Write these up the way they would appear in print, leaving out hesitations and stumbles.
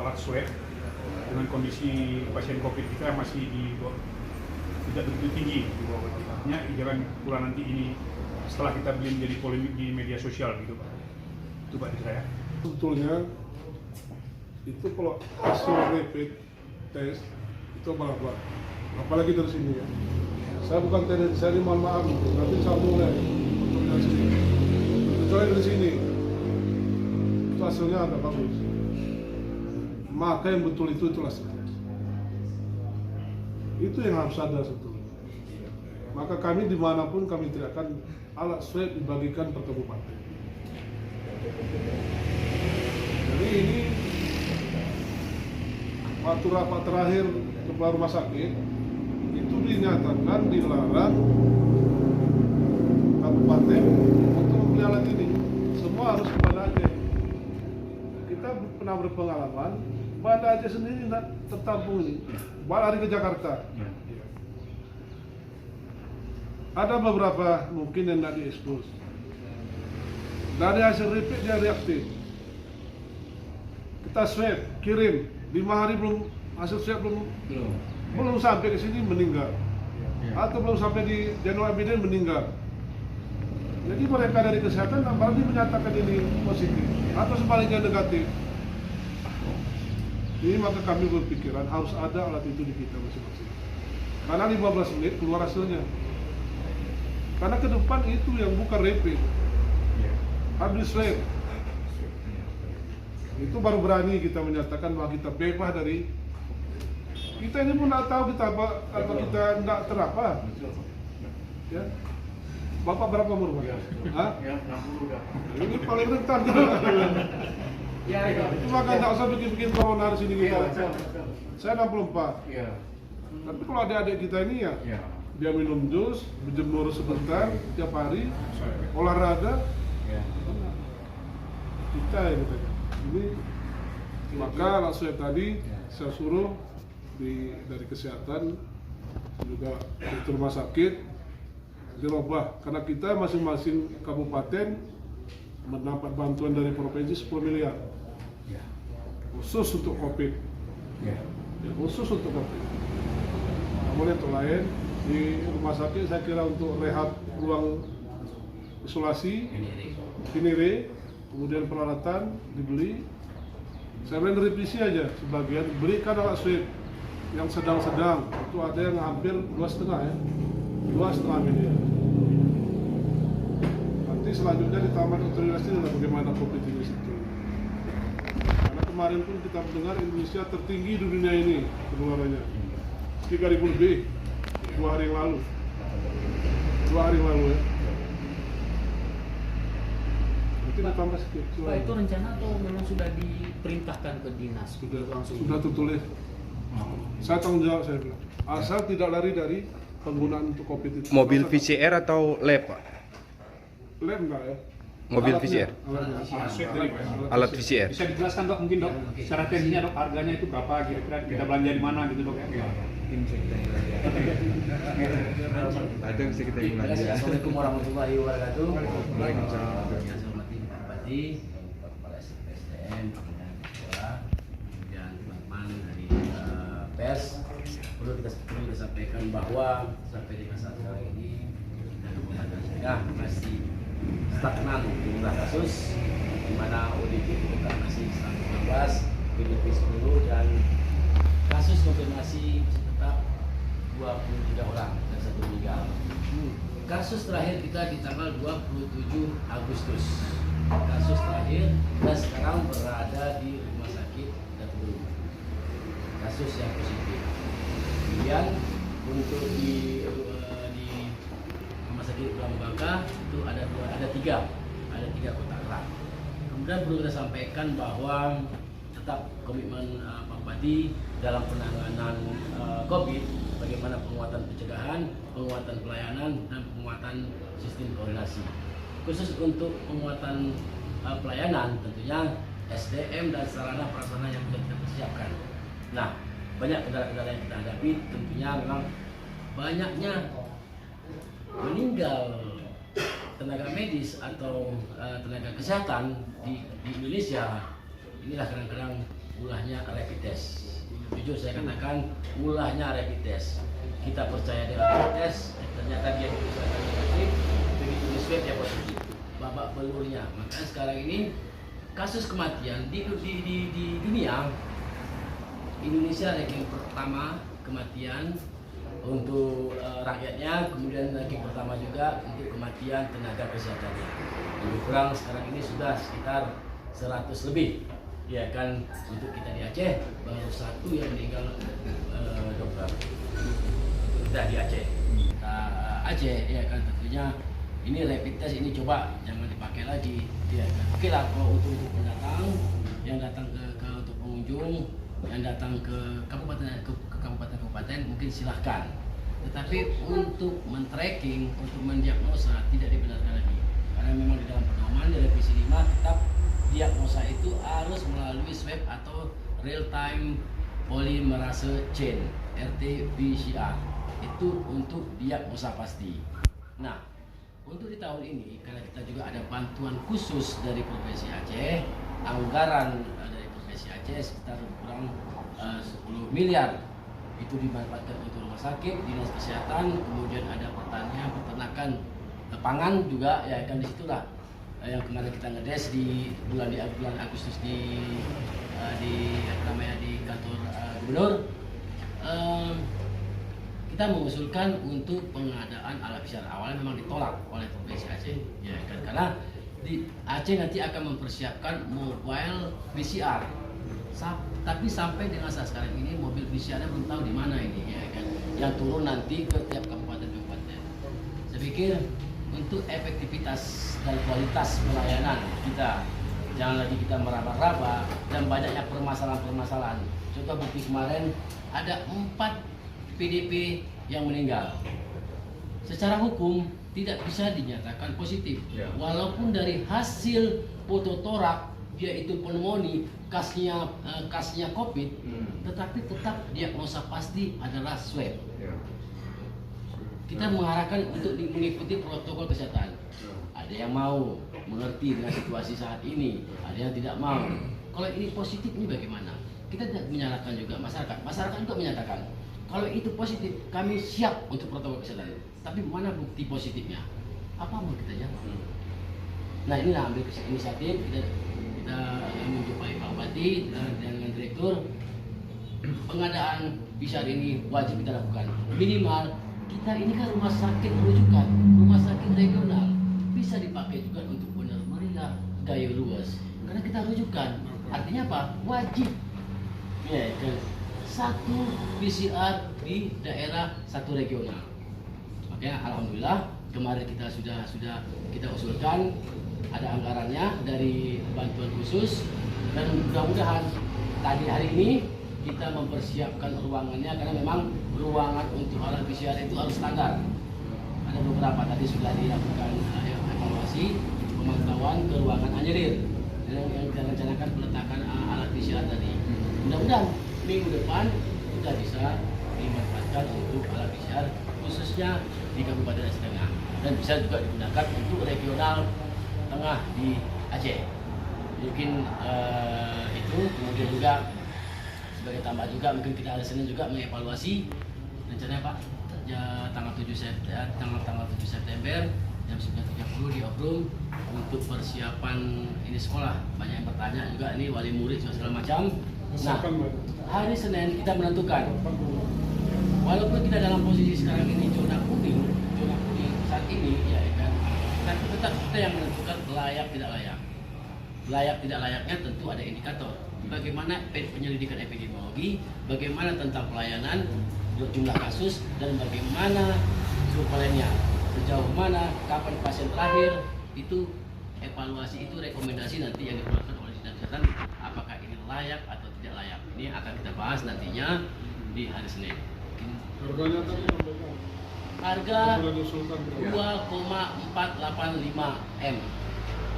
alat swab dengan kondisi pasien COVID kita masih tidak begitu tinggi di bawah kita. Jangan pula nanti ini setelah kita belum menjadi polemik di media sosial gitu Pak. Itu Pak dari saya. Sebetulnya itu kalau hasil rapid test itu apa? Apalagi dari sini ya. Saya bukan TNI, saya ini mohon maaf gitu. Nanti sambung lagi untuk dari sini. Kecuali dari sini itu hasilnya agak bagus. Maka yang betul itu hasilnya. Itu yang harus ada sebetulnya. Maka kami dimanapun kami teriakkan alat swab dibagikan per kabupaten. Jadi ini waktu rapat terakhir kepala rumah sakit itu dinyatakan dilarang kabupaten untuk membeli alat ini. Semua harus kepada Aceh. Kita pernah berpengalaman, Banda Aceh sendiri tertampung ini, lari ke Jakarta. Ada beberapa mungkin yang tidak diekspos. Dari hasil rapid dia reaktif. Kita swab, kirim, 5 hari belum hasil swab belum sampai ke sini meninggal. Atau belum sampai di Januari Biden meninggal. Jadi mereka dari kesehatan apalagi menyatakan ini positif atau sebaliknya negatif. Ini maka kami berpikiran harus ada alat itu di kita masing-masing. Karena 15 menit keluar hasilnya. Karena ke depan itu yang bukan rapid, habis swab. Itu baru berani kita menyatakan bahwa kita bebas dari. Kita ini pun tidak tahu kita apa kita tidak terapa. Ya. Bapak berapa umur Pak? Hah? Ya, 60 udah. Ini paling rentan kita. Itu maka tidak usah bikin corona di sini kita. Saya 64. Iya. Tapi kalau adik-adik kita ini ya, Iya. dia minum jus, berjemur sebentar tiap hari, olahraga, Iya. kita ya gitu. Ini maka langsung tadi saya suruh dari kesehatan juga di rumah sakit dirubah karena kita masing-masing kabupaten mendapat bantuan dari provinsi 10 miliar khusus untuk COVID. Iya. Ya, khusus untuk COVID. Namun yang lain di rumah sakit saya kira untuk rehab ruang isolasi, Kinire, kemudian peralatan dibeli. Saya main revisi aja sebagian, berikan alat swab yang sedang-sedang. Itu ada yang hampir 2,5 ya, 2,5 miliar. Nanti selanjutnya ditambah otoritas ini bagaimana COVID ini sebetulnya. Karena kemarin pun kita mendengar Indonesia tertinggi di dunia ini penularannya, 3.000 lebih 2 hari yang lalu. 2 hari yang lalu ya. Itu ditambah sedikit. Pak, itu rencana atau memang sudah diperintahkan ke dinas? Sudah tertulis. Saya tanggung jawab saya bilang. Asal tidak lari dari penggunaan untuk COVID itu. Mobil VCR atau lab, Pak? Lab enggak ya? Mobil Alatnya, VCR? alatnya. Alat swab tadi Pak. Alat VCR? Bisa dijelaskan Dok mungkin Dok, secara teknisnya Dok, harganya itu berapa kira-kira kita belanja di mana gitu Dok ya? Ada yang bisa kita mulai. Assalamualaikum warahmatullahi wabarakatuh. Yang saya hormati Pak Bupati, Pak Kepala SDM, pimpinan kepala, kemudian teman-teman dari pers. Perlu kita sampaikan bahwa sampai dengan saat sekarang ini dan sudah masih stagnan jumlah kasus, di mana ODP kita masih 116, PDP 10 dan kasus konfirmasi tetap 23 orang dan 1 meninggal. Kasus terakhir kita di tanggal 27 Agustus. Kasus terakhir dan sekarang berada di rumah sakit Datuk. Kasus yang positif. Kemudian untuk di rumah sakit Pulau Bangka itu ada tiga kotak kerak. Kemudian perlu kita sampaikan bahwa tetap komitmen Pak Bupati dalam penanganan COVID, bagaimana penguatan pencegahan, penguatan pelayanan, dan penguatan sistem koordinasi. Khusus untuk penguatan pelayanan, tentunya SDM dan sarana prasarana yang sudah kita persiapkan. Nah, banyak kendala-kendala yang kita hadapi, tentunya memang banyaknya meninggal tenaga medis atau tenaga kesehatan di Indonesia. Inilah kadang-kadang ulahnya rapid test. Jujur saya katakan ulahnya rapid test. Kita percaya dengan rapid test, ternyata dia diperiksakan negatif, begitu di swab dia positif. Babak belurnya. Makanya sekarang ini kasus kematian di dunia, Indonesia ranking pertama kematian untuk rakyatnya, kemudian ranking pertama juga untuk kematian tenaga kesehatannya. Lebih kurang sekarang ini sudah sekitar 100 lebih. Ya kan, untuk kita di Aceh baru 1 yang meninggal dokter. Kita di Aceh. Aceh ya kan, tentunya ini rapid test ini coba jangan dipakai lagi. Ya kan. Oke lah kalau untuk pendatang yang datang ke untuk pengunjung yang datang ke kabupaten mungkin silahkan, tetapi untuk men-tracking, untuk mendiagnosa tidak dibenarkan lagi, karena memang di dalam pedoman di revisi 5 tetap diagnosa itu harus melalui swab atau real time polymerase chain RT-PCR itu untuk diagnosa pasti. Nah, untuk di tahun ini karena kita juga ada bantuan khusus dari Provinsi Aceh, anggaran dari Provinsi Aceh sekitar kurang 10 miliar itu dimanfaatkan untuk rumah sakit, dinas kesehatan, kemudian ada pertanian, peternakan, pangan juga ya kan, disitulah yang kemarin kita ngedes di bulan Agustus di kantor gubernur, kita mengusulkan untuk pengadaan alat PCR. Awalnya memang ditolak oleh Provinsi Aceh ya kan, karena di Aceh nanti akan mempersiapkan mobile PCR. Tapi sampai dengan saat sekarang ini mobil PCR-nya belum tahu di mana ini ya kan, yang turun nanti ke tiap kabupaten. Saya pikir untuk efektivitas dan kualitas pelayanan kita jangan lagi kita meraba-raba dan banyaknya permasalahan-permasalahan. Contoh bukti kemarin ada 4 PDP yang meninggal. Secara hukum tidak bisa dinyatakan positif, walaupun dari hasil fototorak dia itu pneumonia, kasnya COVID, tetapi tetap diagnosa pasti adalah swab. Kita mengarahkan untuk mengikuti protokol kesehatan. Ada yang mau mengerti dengan situasi saat ini, ada yang tidak mau. Kalau ini positif ini bagaimana? Kita tidak menyalahkan juga masyarakat. Masyarakat juga menyatakan kalau itu positif kami siap untuk protokol kesehatan. Tapi mana bukti positifnya? Apa mau kita jawab? Nah, inilah ambil inisiatif kita menjumpai Pak Bupati dengan Direktur. Pengadaan PCR ini wajib kita lakukan. Minimal kita ini kan rumah sakit rujukan, rumah sakit regional, bisa dipakai juga untuk benar meriah gaya luas. Karena kita rujukan, artinya apa? Wajib. Ya, kan? 1 PCR di daerah 1 regional. Makanya alhamdulillah kemarin kita sudah kita usulkan ada anggarannya dari bantuan khusus, dan mudah-mudahan hari ini kita mempersiapkan ruangannya, karena memang ruangan untuk alat PCR itu harus standar. Ada beberapa tadi sudah dilakukan evaluasi pemantauan ke ruangan Anjelir yang kita rencanakan peletakan alat PCR tadi. Mudah-mudahan minggu depan kita bisa dimanfaatkan untuk alat PCR khususnya di Kabupaten Aceh Tengah, dan bisa juga digunakan untuk regional tengah di Aceh. Mungkin itu, kemudian juga sebagai tambah juga mungkin kita hari Senin juga mengevaluasi rencananya Pak tanggal 7 September jam 9.30 di Obrum untuk persiapan ini sekolah. Banyak yang bertanya juga ini wali murid segala macam. Nah, hari Senin kita menentukan, walaupun kita dalam posisi sekarang ini zona kuning saat ini ya kan, tapi tetap kita yang menentukan layak tidak layak. Layak tidak layaknya tentu ada indikator. Bagaimana penyelidikan epidemiologi, bagaimana tentang pelayanan, jumlah kasus, dan bagaimana surveillance-nya, sejauh mana, kapan pasien terakhir, itu evaluasi, itu rekomendasi nanti yang dikeluarkan oleh Dinas Kesehatan, apakah ini layak atau tidak layak. Ini akan kita bahas nantinya di hari Senin. Harganya tadi harga 2,485 M.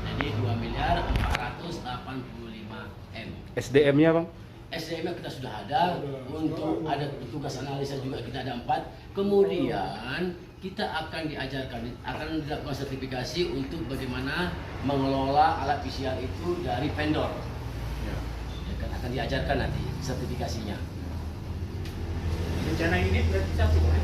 Jadi 2.485 M. SDM-nya Bang? SDM-nya kita sudah ada, untuk ada petugas analisa juga kita ada 4. Kemudian kita akan dilakukan sertifikasi untuk bagaimana mengelola alat PCR itu dari vendor. Ya kan, akan diajarkan nanti sertifikasinya. Rencana ini berarti satu.